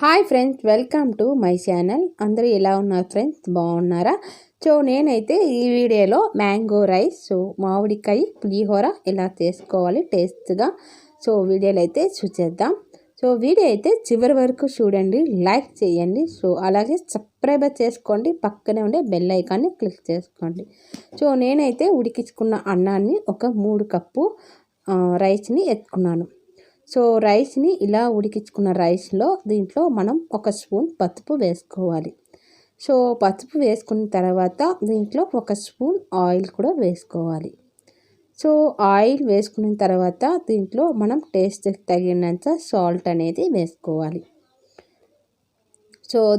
Hi friends, welcome to my channel. అందరూ ఎలా ఉన్నారు ఫ్రెండ్స్? బాగున్నారా? సో నేనైతే ఈ వీడియోలో మ్యాంగో రైస్, మామిడికాయ పులిహోర ఎలా చేసుకోవాలి టేస్ట్గా వీడియోలో అయితే చూసేద్దాం. వీడియో అయితే చివరి వరకు చూడండి, లైక్ చేయండి. అలాగే సబ్స్క్రైబ్ చేసుకోండి, పక్కనే ఉండే బెల్ ఐకాన్ని క్లిక్ చేసుకోండి. నేనైతే ఉడికించుకున్న అన్నాన్ని ఒక 3 కప్పు రైస్ని ఎత్తుకున్నాను. రైస్ని ఇలా ఉడికించుకున్న రైస్లో దీంట్లో మనం 1 స్పూన్ పసుపు వేసుకోవాలి. పసుపు వేసుకున్న తర్వాత దీంట్లో 1 స్పూన్ ఆయిల్ కూడా వేసుకోవాలి. ఆయిల్ వేసుకున్న తర్వాత దీంట్లో మనం టేస్ట్కి తగినంత సాల్ట్ అనేది వేసుకోవాలి.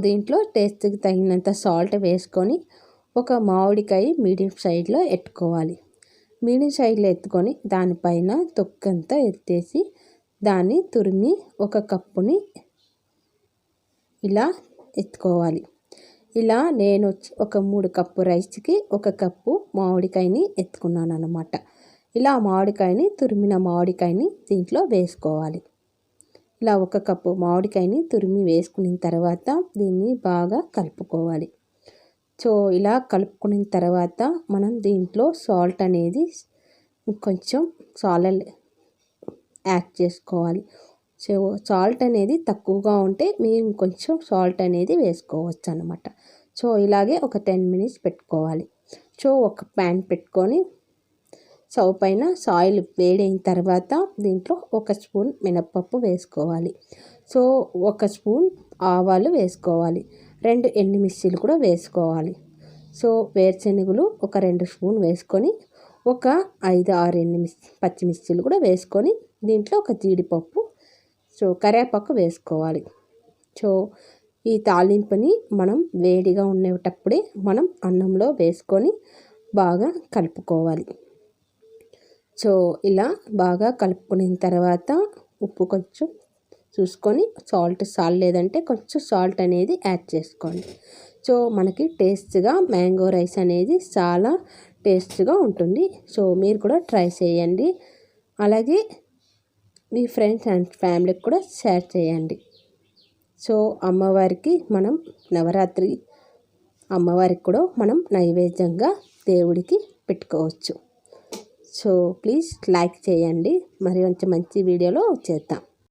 దీంట్లో టేస్ట్కి తగినంత సాల్ట్ వేసుకొని ఒక మామిడికాయ మీడియం సైజులో ఎత్తుకోవాలి. మీడియం సైజులో ఎత్తుకొని దానిపైన తొక్కంతా ఎత్తేసి దాన్ని తురిమి 1 కప్పుని ఇలా ఎత్తుకోవాలి. ఇలా నేను ఒక 3 కప్పు రైస్కి 1 కప్పు మామిడికాయని ఎత్తుకున్నాను అన్నమాట. ఇలా మామిడికాయని తురిమిన మామిడికాయని దీంట్లో వేసుకోవాలి. ఇలా 1 కప్పు మామిడికాయని తురిమి వేసుకున్న తర్వాత దీన్ని బాగా కలుపుకోవాలి. ఇలా కలుపుకున్న తర్వాత మనం దీంట్లో సాల్ట్ అనేది కొంచెం యాడ్ చేసుకోవాలి. సాల్ట్ అనేది తక్కువగా ఉంటే మేము కొంచెం సాల్ట్ అనేది వేసుకోవచ్చు అన్నమాట. ఇలాగే ఒక 10 మినిట్స్ పెట్టుకోవాలి. ఒక ప్యాన్ పెట్టుకొని స్టవ్ పైన ఆయిల్ వేడైన తర్వాత దీంట్లో 1 స్పూన్ మినప్పప్పు వేసుకోవాలి. 1 స్పూన్ ఆవాలు వేసుకోవాలి. 2 ఎండుమిర్చీలు కూడా వేసుకోవాలి. వేరుశనగలు ఒక 2 స్పూన్ వేసుకొని ఒక 5-6 పచ్చిమిర్చీలు కూడా వేసుకొని దీంట్లో ఒక జీడిపప్పు, కరివేపాకు వేసుకోవాలి. ఈ తాలింపుని మనం వేడిగా ఉండేటప్పుడే మనం అన్నంలో వేసుకొని బాగా కలుపుకోవాలి. ఇలా బాగా కలుపుకున్న తర్వాత ఉప్పు కొంచెం చూసుకొని సాల్ట్ లేదంటే కొంచెం సాల్ట్ అనేది యాడ్ చేసుకోండి. మనకి టేస్ట్గా మ్యాంగో రైస్ అనేది చాలా టేస్ట్గా ఉంటుంది. మీరు కూడా ట్రై చేయండి. అలాగే మీ ఫ్రెండ్స్ అండ్ ఫ్యామిలీకి కూడా షేర్ చేయండి. అమ్మవారికి మనం నవరాత్రి అమ్మవారికి కూడా మనం నైవేద్యంగా దేవుడికి పెట్టుకోవచ్చు. ప్లీజ్ లైక్ చేయండి. మరి మంచి వీడియోలో చేద్దాం.